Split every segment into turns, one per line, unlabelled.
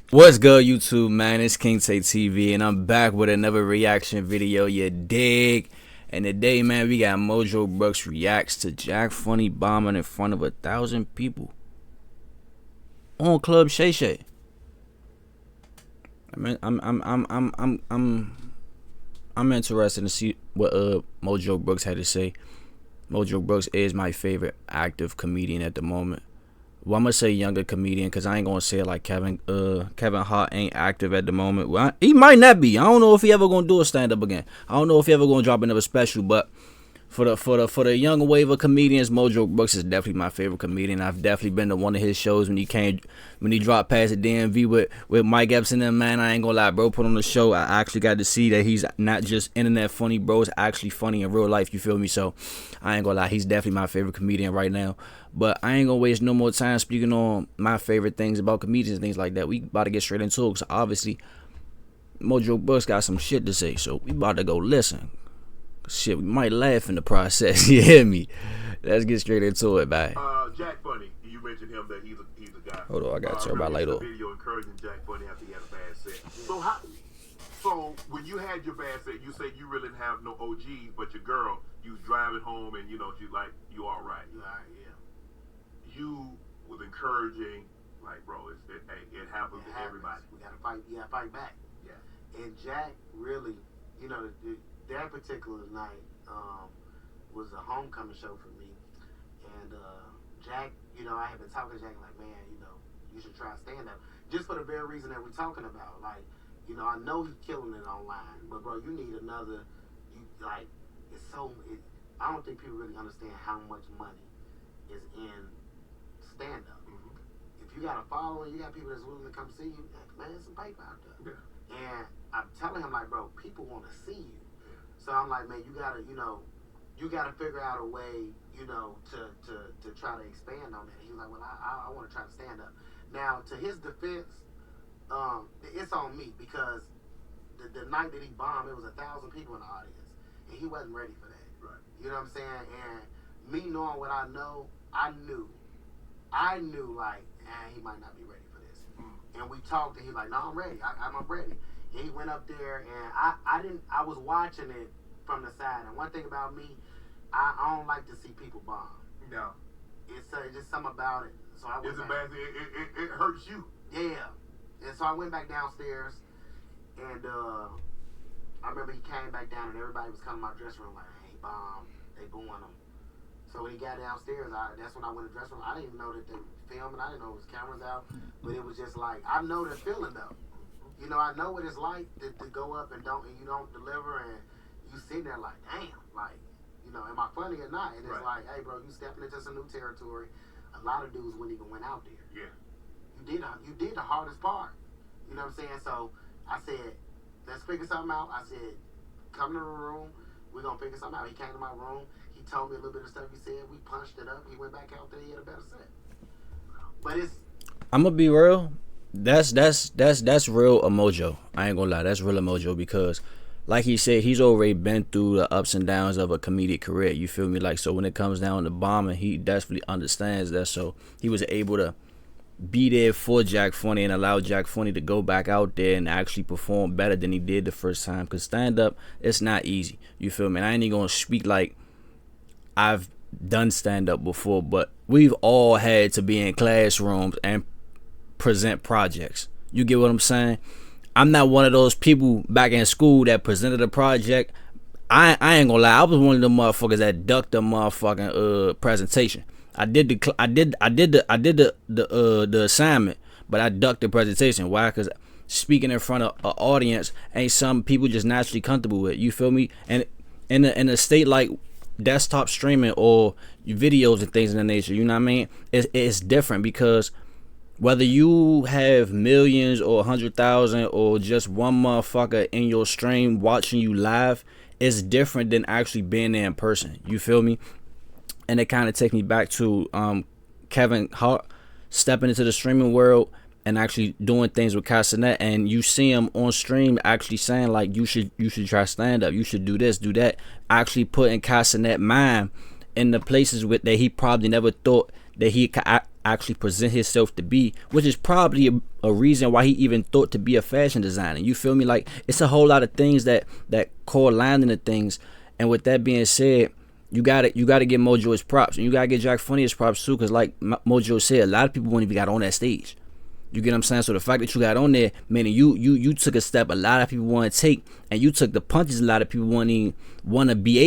What's good, YouTube, man? It's King Tay TV, and I'm back with another reaction video, you dig? And today, man, we got Mojo Brooks reacts to Jack Funny bombing in front of 1,000 people on Club Shay Shay. I mean, I'm interested to see what Mojo Brooks had to say. Mojo Brooks is my favorite active comedian at the moment. Well, I'm gonna say younger comedian because I ain't gonna say it like Kevin Hart ain't active at the moment. Well, he might not be. I don't know if he ever gonna do a stand up again. I don't know if he ever gonna drop another special. But for the younger wave of comedians, Mojo Brooks is definitely my favorite comedian. I've definitely been to one of his shows when he dropped past the DMV with Mike Epps and them. Man, I ain't gonna lie, bro. Put on the show. I actually got to see that he's not just internet funny, bro. It's actually funny in real life. You feel me? So I ain't gonna lie, he's definitely my favorite comedian right now. But I ain't gonna waste no more time speaking on my favorite things about comedians and things like that. We about to get straight into it because obviously Mojo Brooks got some shit to say. So we about to go listen. Shit, we might laugh in the process. You hear me? Let's get straight into it, man.
Jack Funny, you mentioned him that he's a guy.
Hold on, I got to turn my light off.
Video encouraging Jack Funny after he had a bad set. So when you had your bad set, you said you really didn't have no OGs, but your girl, you was driving home and you like you all right.
You all right, yeah.
You was encouraging, like, bro, it happens to everybody.
We gotta fight. You gotta fight back.
Yeah.
And Jack really, that particular night was a homecoming show for me. And Jack, I had been talking to Jack like, man, you should try stand up, just for the very reason that we're talking about. Like, I know he's killing it online, but bro, you need another. I don't think people really understand how much money is in stand up. Mm-hmm. If you got a following, you got people that's willing to come see you, man, there's some paper out there. Yeah. And I'm telling him like, bro, people want to see you. Yeah. So I'm like, man, you gotta figure out a way, to try to expand on that. He was like, well, I want to try to stand up. Now, to his defense, it's on me because the night that he bombed, it was 1,000 people in the audience, and he wasn't ready for that.
Right.
You know what I'm saying? And me knowing what I know, I knew like, he might not be ready for this. Mm. And we talked, and he was like, no, I'm ready. I'm ready. And he went up there, and I was watching it from the side. And one thing about me, I don't like to see people bomb.
No.
It's just something about it. So I went back.
It hurts you.
Yeah. And so I went back downstairs, and I remember he came back down, and everybody was coming to my dressing room like, hey, bomb, they booing him. So when he got downstairs, that's when I went to the dressing room. I didn't even know that they were filming. I didn't know it was cameras out. But it was just like, I know the feeling, though. I know what it's like to go up and you don't deliver, and you sitting there like, damn, like, am I funny or not? And it's
right.
Like, hey, bro, you stepping into some new territory. A lot of dudes wouldn't even went out there.
Yeah.
You did the hardest part. You know what I'm saying? So I said, let's figure something out. I said, come to the room. We're going to figure something out. He came to my room. He told me a little bit of stuff he said. We punched it up. He went back out there. He had a better set. But
I'm gonna be real. That's real Mojo. I ain't gonna lie. That's real Mojo because, like he said, he's already been through the ups and downs of a comedic career. You feel me? Like, so when it comes down to bombing, he definitely understands that. So he was able to be there for Jack Funny and allow Jack Funny to go back out there and actually perform better than he did the first time. Because stand up, it's not easy. You feel me? And I ain't even gonna speak like I've done stand up before, but we've all had to be in classrooms and present projects. You get what I'm saying? I'm not one of those people back in school that presented a project. I ain't gonna lie. I was one of them motherfuckers that ducked the motherfucking presentation. I did the assignment, but I ducked the presentation. Why? Because speaking in front of an audience ain't some people just naturally comfortable with. You feel me? And in a state like desktop streaming or videos and things of that nature, you know what I mean? It's different because whether you have millions or 100,000 or just one motherfucker in your stream watching you live, it's different than actually being there in person. You feel me? And it kind of takes me back to Kevin Hart stepping into the streaming world and actually doing things with Castanet, and you see him on stream actually saying like, you should try stand up, you should do this, do that, actually putting Castanet mind in the places that he probably never thought that he could actually present himself to be, which is probably a reason why he even thought to be a fashion designer. You feel me? Like, it's a whole lot of things that correlate into things. And with that being said, you gotta give Mojo his props, and you gotta get Jack Funny his props too, because like Mojo said, a lot of people wouldn't even got on that stage. You get what I'm saying? So the fact that you got on there, meaning you took a step a lot of people want to take, and you took the punches a lot of people wouldn't even be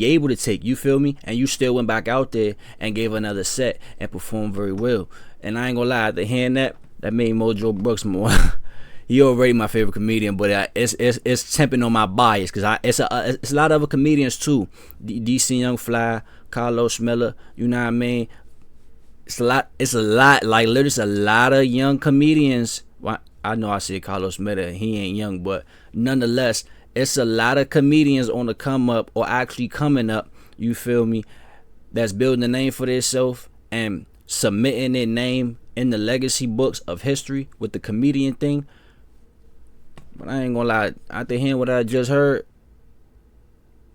able to take. You feel me? And you still went back out there and gave another set and performed very well. And I ain't gonna lie, after hearing that made Mojo Brooks more. He already my favorite comedian, but it's temping on my bias, because it's a lot of other comedians too. DC Young Fly, Carlos Miller, you know what I mean? It's a lot, like literally it's a lot of young comedians. Well, I know I said Carlos Miller, he ain't young, but nonetheless, it's a lot of comedians on the come up or actually coming up, you feel me, that's building a name for themselves and submitting their name in the legacy books of history with the comedian thing. But I ain't gonna lie, after hearing what I just heard,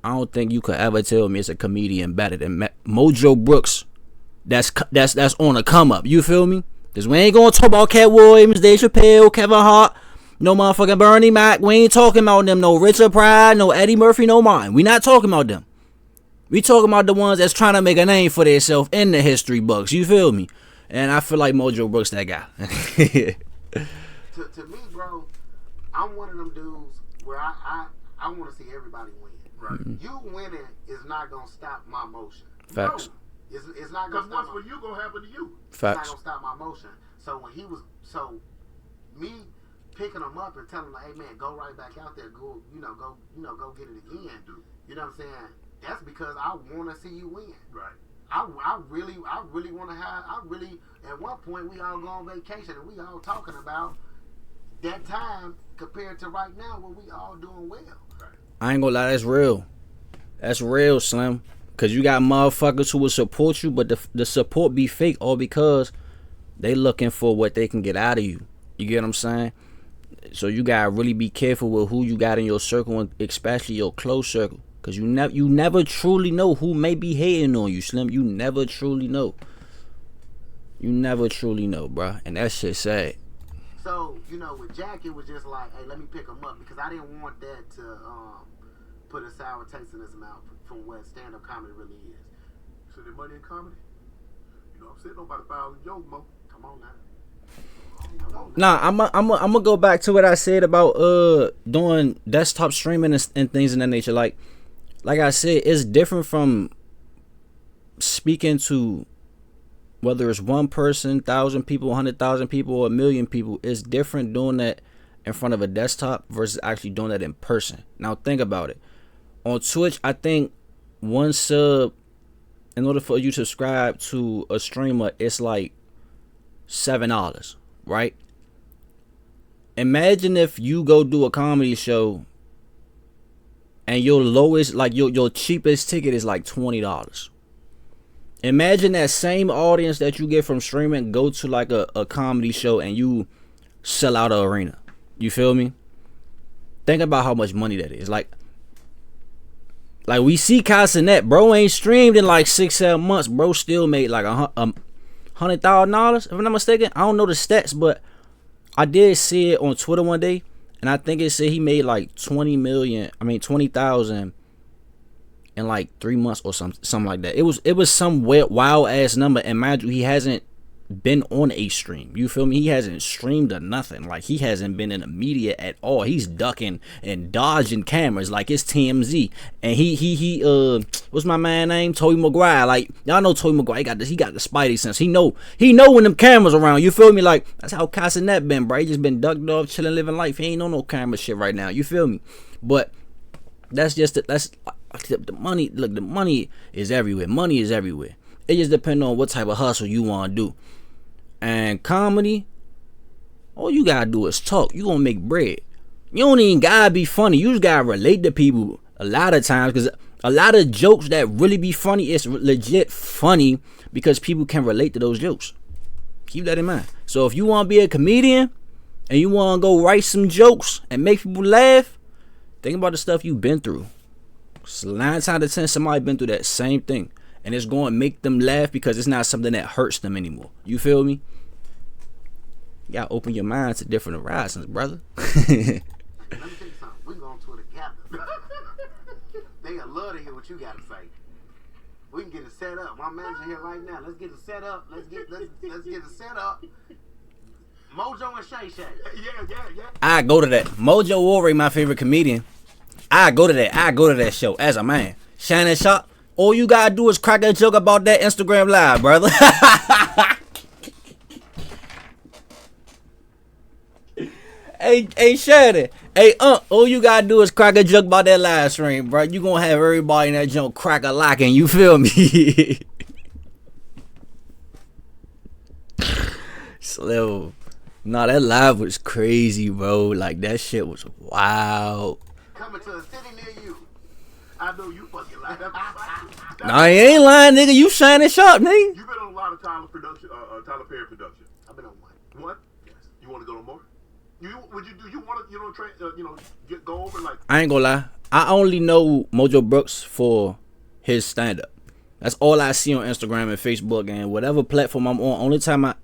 I don't think you could ever tell me it's a comedian better than Mojo Brooks. That's on a come up. You feel me? Cause we ain't gonna talk about Cat Williams, Dave Chappelle, Kevin Hart, no motherfucking Bernie Mac. We ain't talking about them. No Richard Pryor, no Eddie Murphy, no mine. We not talking about them. We talking about the ones that's trying to make a name for themselves in the history books. You feel me? And I feel like Mojo Brooks that guy.
to me, bro, I'm one of them dudes where I want to see everybody win. Right? Mm-hmm. You winning is not gonna stop my motion.
Facts.
No, it's not gonna stop.
Because what's for you gonna happen to you.
Facts.
It's not gonna stop my motion. So when me picking him up and telling him, hey man, go right back out there, go get it again. You know what I'm saying? That's because I want to see you win.
Right.
I really want to have. At one point we all go on vacation and we all talking about that time compared to right now where we all doing well. Right.
I ain't gonna lie, that's real. That's real, Slim. Cause you got motherfuckers who will support you, but the support be fake, all because they looking for what they can get out of you. You get what I'm saying? So you gotta really be careful with who you got in your circle, and especially your close circle. Cause you never truly know who may be hating on you, Slim. You never truly know. You never truly know, bruh. And that shit sad.
So, with Jack, it was just like, hey, let me pick him up, because I didn't want that to put a sour taste in his mouth from what stand-up comedy really is.
So the money in comedy? I'm sitting on about 1,000 jokes, Mo.
Come on now.
Nah, I'm gonna go back to what I said about doing desktop streaming and things in that nature. Like I said, it's different from speaking to, whether it's one person, 1,000 people, 100,000 people, or 1,000,000 people. It's different doing that in front of a desktop versus actually doing that in person. Now think about it. On Twitch, I think one sub, in order for you to subscribe to a streamer, it's like $7, right? Imagine if you go do a comedy show and your lowest, like your cheapest ticket is like $20. Imagine that same audience that you get from streaming go to like a comedy show and you sell out an arena. You feel me? Think about how much money that is. Like we see Casanet, bro ain't streamed in like 6-7 months. Bro still made like $100,000, if I'm not mistaken. I don't know the stats, but I did see it on Twitter one day, and I think it said he made like 20,000 in like 3 months or something like that. It was some wild ass number, and mind you, he hasn't been on a stream. You feel me? He hasn't streamed or nothing. Like, he hasn't been in the media at all. He's ducking and dodging cameras like it's TMZ. And he what's my man name? Toby Maguire. Like, y'all know Toby Maguire. He got the spidey sense. He know when them cameras around. You feel me? Like, that's how Casanet been, bro. He just been ducked off, chilling, living life. He ain't on no camera shit right now. You feel me? But that's the money. Look, the money is everywhere. Money is everywhere. It just depends on what type of hustle you want to do. And comedy, all you gotta do is talk. You gonna make bread. You don't even gotta be funny. You just gotta relate to people a lot of times, because a lot of jokes that really be funny, it's legit funny because people can relate to those jokes. Keep that in mind. So if you want to be a comedian and you want to go write some jokes and make people laugh, think about the stuff you've been through. 9 times out of 10, somebody been through that same thing. and it's going to make them laugh because it's not something that hurts them anymore. You feel me? You gotta open your mind to different horizons, brother.
Let me tell you something. We going to it together. They gonna love to hear what you gotta say. We can get it set up. My manager here right now. Let's get it set up. Let's get it set up. Mojo and Shay Shay.
Yeah.
I go to that. Mojo already my favorite comedian. I go to that show as a man. Shannon Sharp. All you gotta do is crack a joke about that Instagram live, brother. Hey Shannon. Hey all you gotta do is crack a joke about that live stream, bro. You gonna have everybody in that joke crack a locking. You feel me? Slow. Nah, that live was crazy, bro. Like, that shit was wild.
Coming to a city near you.
I know you fucking lying.
Nah, I ain't lying, nigga. You Shannon Sharp, nigga.
You've been on a lot of Tyler Perry production.
I've been on one.
What? Yes. You want to go to more? You want to go over like?
I ain't gonna lie. I only know Mojo Brooks for his stand up. That's all I see on Instagram and Facebook and whatever platform I'm on.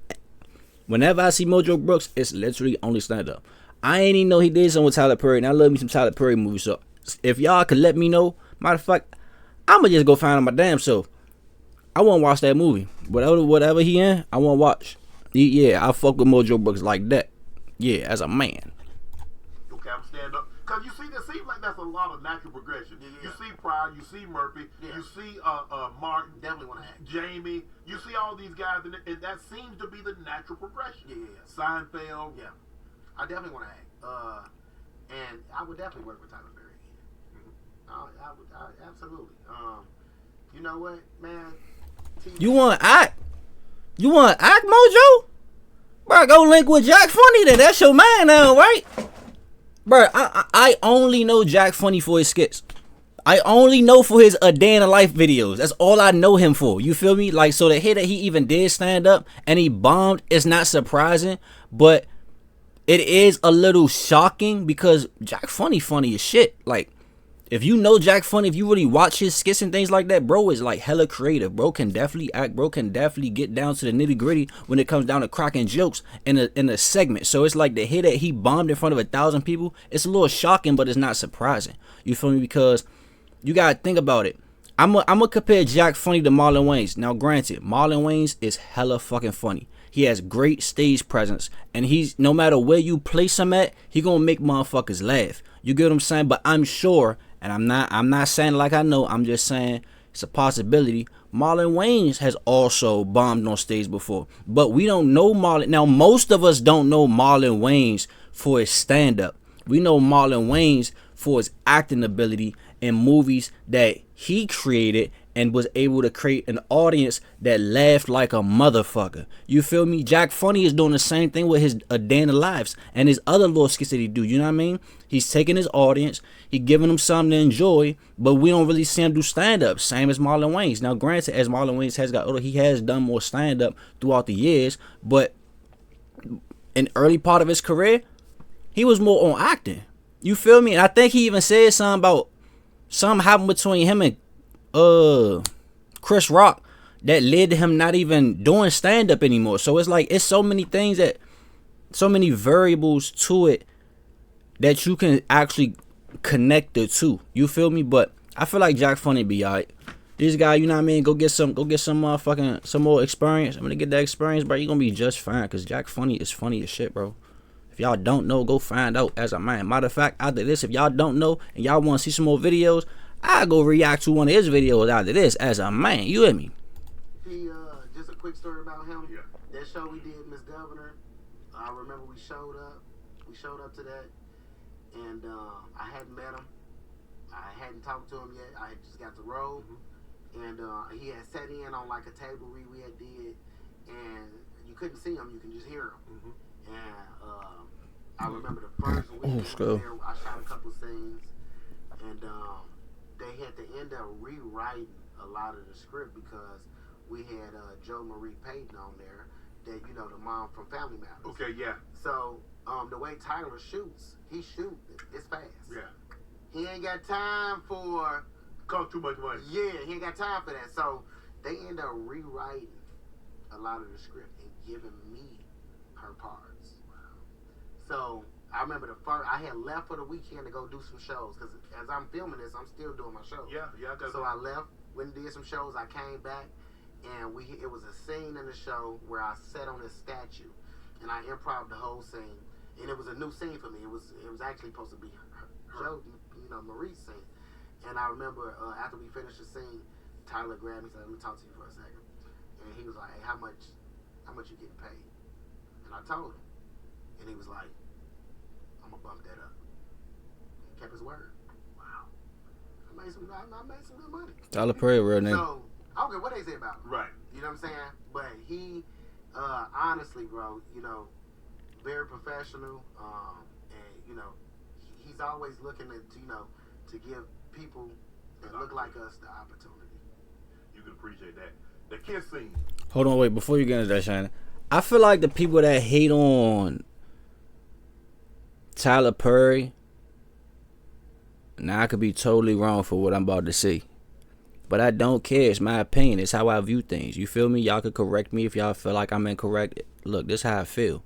Whenever I see Mojo Brooks, it's literally only stand up. I ain't even know he did something with Tyler Perry, and I love me some Tyler Perry movies. So if y'all could let me know, matter of fact, I'ma just go find him my damn self. I wanna watch that movie. Whatever he in, I wanna watch. Yeah, I fuck with Mojo Brooks like that. Yeah, as a man.
Okay, I'm stand up. Cause you see, it seems like that's a lot of natural progression. Yeah. You see Pryor, you see Murphy, you see Martin,
Definitely want to act.
Jamie. You see all these guys, and that seems to be the natural progression.
Yeah.
Seinfeld.
Yeah. I definitely want to act. And I would definitely work with Tyler Perry again. Mm-hmm. I would absolutely. You know what, man?
You want to act? You want to act, Mojo? Bro, go link with Jack Funny then. That's your man now, right? Bro, I only know Jack Funny for his skits. I only know for his A Day in the Life videos. That's all I know him for. You feel me? Like, so to hear that he even did stand up and he bombed is not surprising, but it is a little shocking because Jack Funny as shit. Like, if you know Jack Funny, if you really watch his skits and things like that, bro is like hella creative. Bro can definitely act. Bro can definitely get down to the nitty gritty when it comes down to cracking jokes in a segment. So it's like to hear that he bombed in front of 1,000 people, it's a little shocking, but it's not surprising. You feel me? Because you gotta think about it. I'm gonna compare Jack Funny to Marlon Wayans. Now, granted, Marlon Wayans is hella fucking funny. He has great stage presence, and he's, no matter where you place him at, he gonna make motherfuckers laugh. You get what I'm saying? But I'm sure, and I'm not saying like I know, I'm just saying it's a possibility. Marlon Wayans has also bombed on stage before, but we don't know Marlon. Now, most of us don't know Marlon Wayans for his stand-up. We know Marlon Wayans for his acting ability in movies that he created and was able to create an audience that laughed like a motherfucker. You feel me? Jack Funny is doing the same thing with his A Day in the Lives and his other little skits that he do. You know what I mean? He's taking his audience, he giving them something to enjoy, but we don't really see him do stand-up. Same as Marlon Wayans. Now, granted, as Marlon Wayans has got older, he has done more stand-up throughout the years, but in the early part of his career, he was more on acting. You feel me? And I think he even said something about something happened between him and Chris Rock that led to him not even doing stand-up anymore. So it's like, it's so many things that, so many variables to it that you can actually connect the two. You feel me? But I feel like Jack Funny be alright. This guy, you know what I mean? Go get some motherfucking, some more experience. I'm gonna get that experience, bro. You gonna be just fine, cause Jack Funny is funny as shit, bro. If y'all don't know, go find out as a man. Matter of fact, after this, if y'all don't know and y'all want to see some more videos, I go react to one of his videos after this as a man. You hear me?
He just a quick story about him.
Yeah.
That show we did, Miss Governor. I remember we showed up. We showed up to that, and I hadn't met him. I hadn't talked to him yet. I had just got to roll, and he had sat in on like a table we had did, and you couldn't see him. You can just hear him. And I remember the first week there, I shot a couple scenes, and they had to end up rewriting a lot of the script because we had Joe Marie Payton on there, that, you know, the mom from Family Matters.
Okay, yeah.
So the way Tyler shoots, he shoots it's fast.
Yeah.
He ain't got time for
Cost too much money.
Yeah, he ain't got time for that. So they end up rewriting a lot of the script and giving me her parts. So I remember I had left for the weekend to go do some shows because as I'm filming this, I'm still doing my shows.
Yeah.
So I left, went and did some shows. I came back, and it was a scene in the show where I sat on this statue, and I improv the whole scene, and it was a new scene for me. It was actually supposed to be Joe, Marie's scene, and I remember after we finished the scene, Tyler grabbed me and said, "Let me talk to you for a second," and he was like, "Hey, how much you getting paid?" And I told him, and he was like, "I'm gonna bump that up." He kept his word. Wow. I made some good money.
Tyler Perry, real name.
So I don't care what they say about him.
Right.
You know what I'm saying? But he, honestly, bro, very professional, and he's always looking to give people that look like us the opportunity.
You can appreciate that. The kiss scene.
Hold on, wait, before you get into that, Shannon. I feel like the people that hate on Tyler Perry, now I could be totally wrong for what I'm about to say, but I don't care. It's my opinion. It's how I view things. You feel me? Y'all could correct me if y'all feel like I'm incorrect. Look, this is how I feel.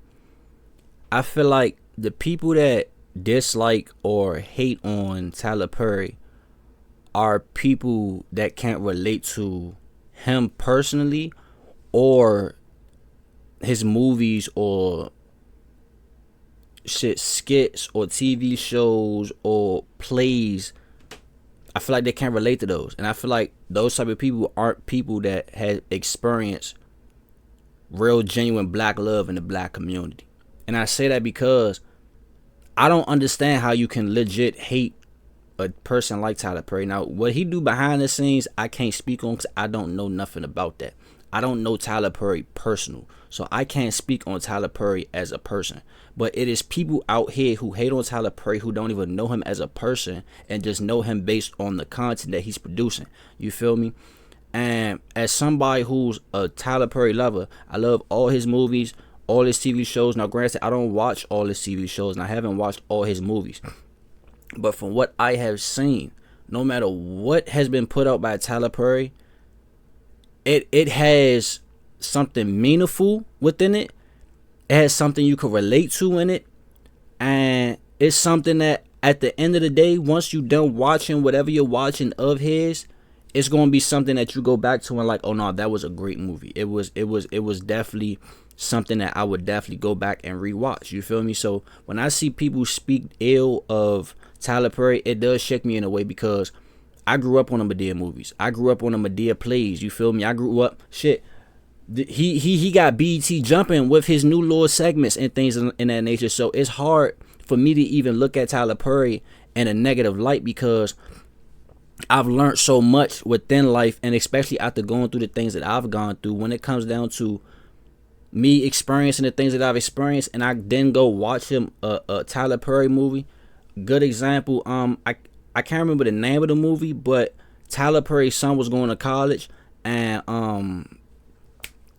I feel like the people that dislike or hate on Tyler Perry are people that can't relate to him personally or his movies or skits or TV shows or plays. I feel like they can't relate to those, and I feel like those type of people aren't people that have experienced real genuine black love in the black community. And I say that because I don't understand how you can legit hate a person like Tyler Perry. Now, what he do behind the scenes, I can't speak on because I don't know nothing about that. I don't know Tyler Perry personal, so I can't speak on Tyler Perry as a person. But it is people out here who hate on Tyler Perry who don't even know him as a person and just know him based on the content that he's producing. You feel me? And as somebody who's a Tyler Perry lover, I love all his movies, all his TV shows. Now, granted, I don't watch all his TV shows, and I haven't watched all his movies. But from what I have seen, no matter what has been put out by Tyler Perry, it has something meaningful within it. It has something you can relate to in it. And it's something that at the end of the day, once you're done watching whatever you're watching of his, it's going to be something that you go back to and like, oh no, that was a great movie. It was definitely something that I would definitely go back and rewatch. You feel me? So when I see people speak ill of Tyler Perry, it does shake me in a way because I grew up on the Madea movies. I grew up on the Madea plays. You feel me? I grew up he got BET jumping with his new little segments and things in that nature. So it's hard for me to even look at Tyler Perry in a negative light because I've learned so much within life, and especially after going through the things that I've gone through, when it comes down to me experiencing the things that I've experienced, and I then go watch him a Tyler Perry movie. Good example. I can't remember the name of the movie, but Tyler Perry's son was going to college, and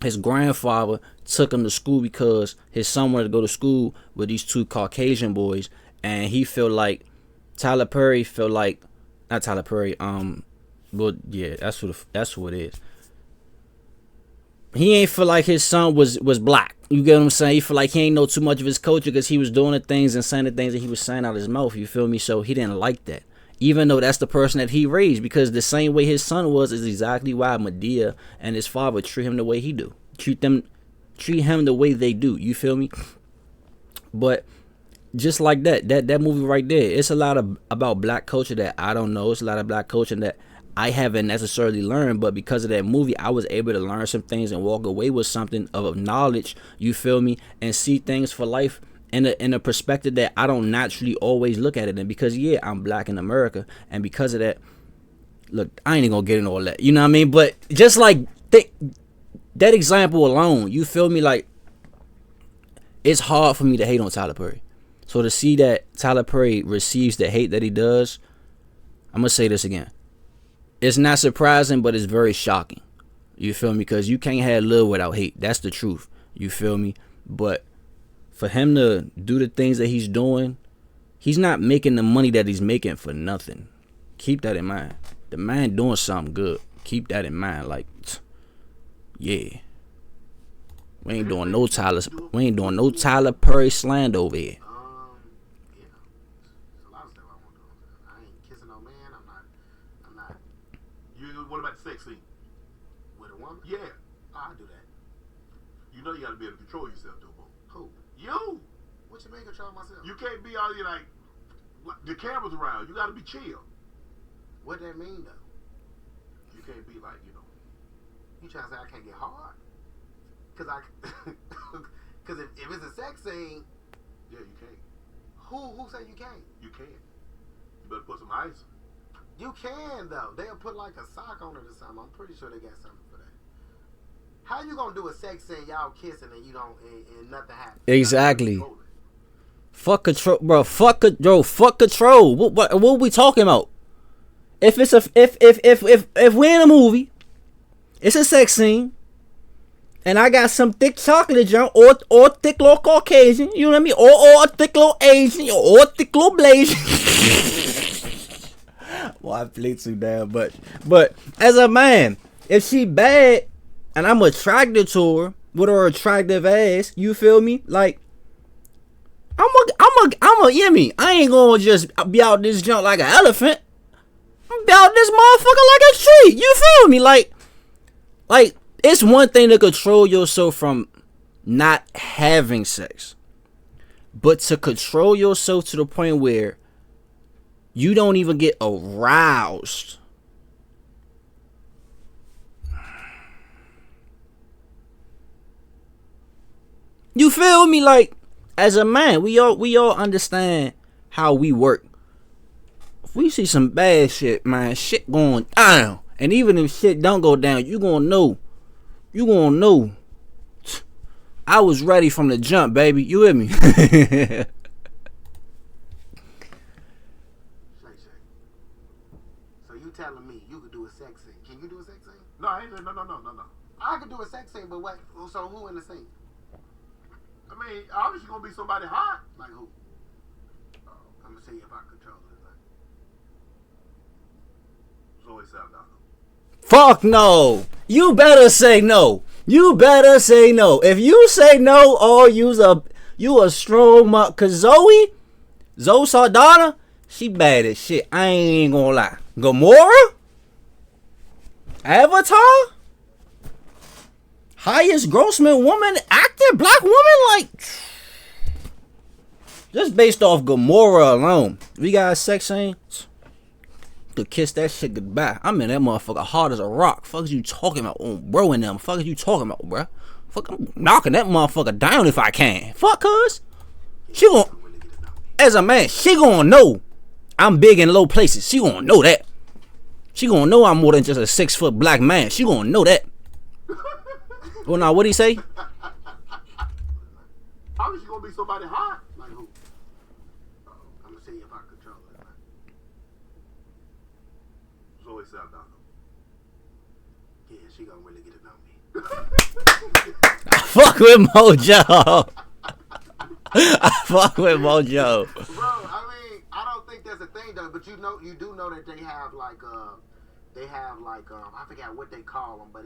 his grandfather took him to school because his son wanted to go to school with these two Caucasian boys, and he felt like Tyler Perry felt like not Tyler Perry. Well, yeah, that's what it is. He ain't feel like his son was black. You get what I'm saying? He feel like he ain't know too much of his culture because he was doing the things and saying the things that he was saying out of his mouth. You feel me? So he didn't like that. Even though that's the person that he raised, because the same way his son was is exactly why Madea and his father treat him the way he do. Treat him the way they do. You feel me? But just like that movie right there, it's a lot about black culture that I don't know. It's a lot of black culture that I haven't necessarily learned, but because of that movie, I was able to learn some things and walk away with something of knowledge, you feel me, and see things for life in a perspective that I don't naturally always look at it in. Because, yeah, I'm black in America, and because of that, look, I ain't even gonna get into all that, you know what I mean? But just like that example alone, you feel me, like, it's hard for me to hate on Tyler Perry. So to see that Tyler Perry receives the hate that he does, I'm gonna say this again. It's not surprising, but it's very shocking. You feel me? Because you can't have love without hate. That's the truth. You feel me? But for him to do the things that he's doing, he's not making the money that he's making for nothing. Keep that in mind. The man doing something good. Keep that in mind. Like, Yeah. We ain't doing no Tyler. We ain't doing no Tyler Perry slander over here.
Yeah. There's a lot of stuff I want to do. I ain't kissing no man. I'm not.
What about the sex scene?
With a woman?
Yeah.
Oh, I do that.
You know you gotta be able to control yourself, though, bro.
Who?
You.
What you mean control myself?
You can't be all you like. The camera's around. You gotta be chill.
What that mean though?
You can't be like, you know.
You trying to say I can't get hard? Cause if it's a sex scene,
Yeah, you can't.
who say you can't?
You can't. You better put some ice.
You can though. They'll put like a sock on it or something. I'm pretty sure they got something for that. How you gonna do a sex scene, y'all kissing and you don't and nothing happens?
Exactly. Fuck control, bro. Fuck control. What we talking about? If it's if we're in a movie, it's a sex scene, and I got some thick chocolate junk or thick little Caucasian, you know what I mean, or a thick little Asian or a thick little Blasian. Well, I play too damn much. But as a man, if she bad and I'm attracted to her with her attractive ass, you feel me? Like, I'm a, you know me. I ain't gonna just be out this junk like an elephant. I'm out this motherfucker like a tree. You feel me? Like, it's one thing to control yourself from not having sex, but to control yourself to the point where you don't even get aroused. You feel me? Like, as a man, we all understand how we work. If we see some bad shit, man, shit going down. And even if shit don't go down, you gonna know. You gonna know. I was ready from the jump, baby. You with me?
Shay Shay. So you telling me you could do a sex scene? Can you do a sex scene?
No, I ain't. No.
I could do a sex scene, but what? So who in the scene?
I mean, obviously gonna be somebody hot.
Like who? I'm gonna see if I control it.
Zoe Saldana.
Fuck no. You better say no. You better say no. If you say no, oh, you a strong muck. Cause Zoe Saldana, she bad as shit. I ain't gonna lie. Gamora? Avatar? Highest grossing woman actor, black woman, like, just based off Gamora alone. We got a sex scene, to kiss that shit goodbye. I'm in that motherfucker hard as a rock. Fuck is you talking about, bro? And them. Fuck is you talking about, bro? Fuck, I'm knocking that motherfucker down if I can. Fuck, cuz she gon', as a man, she gonna know I'm big in low places. She gonna know that. She gonna know I'm more than just a 6 foot black man. She gonna know that. Well, now, what'd he say?
Obviously gonna be somebody hot.
Like who? I'm gonna see if I control it.
Zoe Saldana.
Yeah, she gonna really get to know me.
Fuck with Mojo. I fuck with Mojo.
Bro, I mean, I don't think that's a thing though. But you do know that they have like I forgot what they call them, but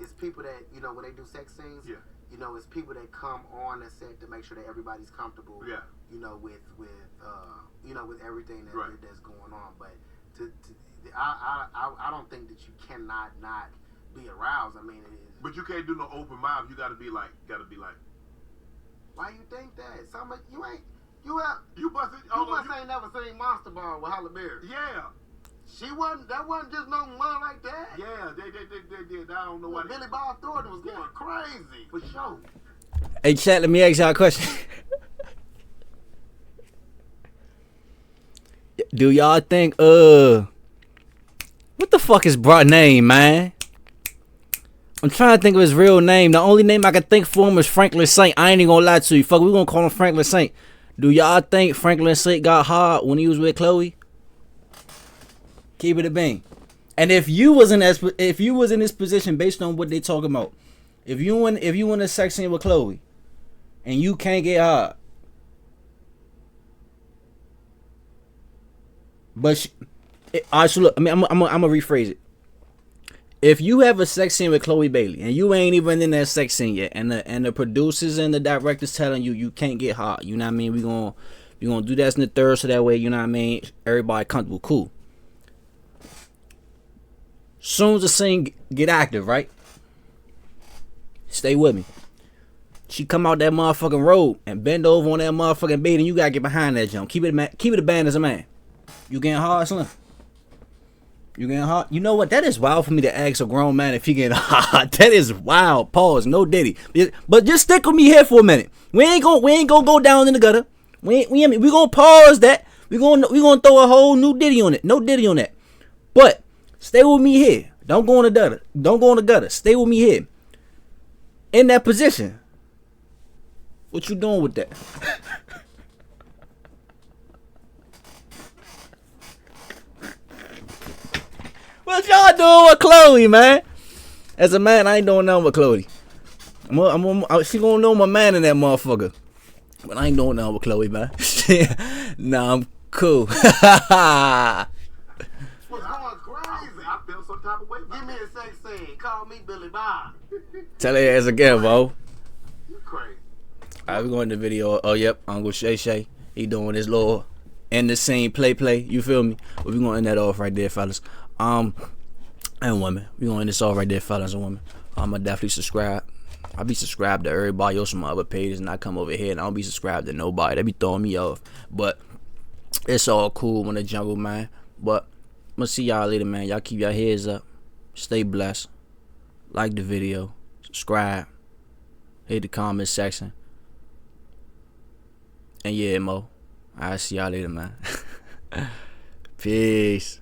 it's people that, you know, when they do sex scenes.
Yeah.
You know, it's people that come on the set to make sure that everybody's comfortable.
Yeah.
You know, with everything that's going on. But I don't think that you cannot not be aroused. I mean,
But you can't do no open mouth. You gotta be like.
Why you think that? You must ain't never seen Monster Ball with Halle Berry.
Yeah.
That wasn't just no one like that.
Yeah, they did. I don't know why.
Billy Bob Thornton was going crazy for sure.
Hey, chat, let me ask y'all a question. Do y'all think, what the fuck is bro name, man? I'm trying to think of his real name. The only name I can think for him is Franklin Saint. I ain't even gonna lie to you. Fuck, we gonna call him Franklin Saint. Do y'all think Franklin Saint got hard when he was with Chloe? Keep it a bang. And if you was in this position based on what they talking about, if you in a sex scene with Chloe and you can't get hard, but alright, so look, I mean, I'm gonna rephrase it. if you have a sex scene with Chloe Bailey and you ain't even in that sex scene yet, and the producers and the directors telling you can't get hot, you know what I mean? We gonna do that in the third, so that way, you know what I mean, everybody comfortable, cool. Soon as the scene get active, right? Stay with me. She come out that motherfucking road and bend over on that motherfucking bed, and you gotta get behind that jump. Keep it a band as a man. You getting hard, son? You getting hard? You know what? That is wild for me to ask a grown man if he getting hard. That is wild. Pause. No diddy. But just stick with me here for a minute. We ain't gonna go down in the gutter. We gonna pause that. We gonna throw a whole new ditty on it. No ditty on that. But stay with me here. Don't go in the gutter. Don't go in the gutter. Stay with me here. In that position. What you doing with that? What y'all doing with Chloe, man? As a man, I ain't doing nothing with Chloe. She gonna know my man in that motherfucker. But I ain't doing nothing with Chloe, man. Nah, I'm cool.
What's going crazy?
I feel some type of way.
Give me a sex scene. Call me Billy Bob.
Tell her ass again, bro.
You crazy.
Alright, we going to the video. Oh, yep, Uncle Shay Shay. He doing his little in the scene play. You feel me? But we gonna end that off right there, fellas. And women. We gonna end this off right there, fellas and women. I'ma definitely subscribe. I be subscribed to everybody else on my other pages, and I come over here and I don't be subscribed to nobody. They be throwing me off. But it's all cool in the jungle, man. But I'm gonna see y'all later, man. Y'all keep your heads up. Stay blessed. Like the video. Subscribe. Hit the comment section. And yeah, Mo. I'll see y'all later, man. Peace.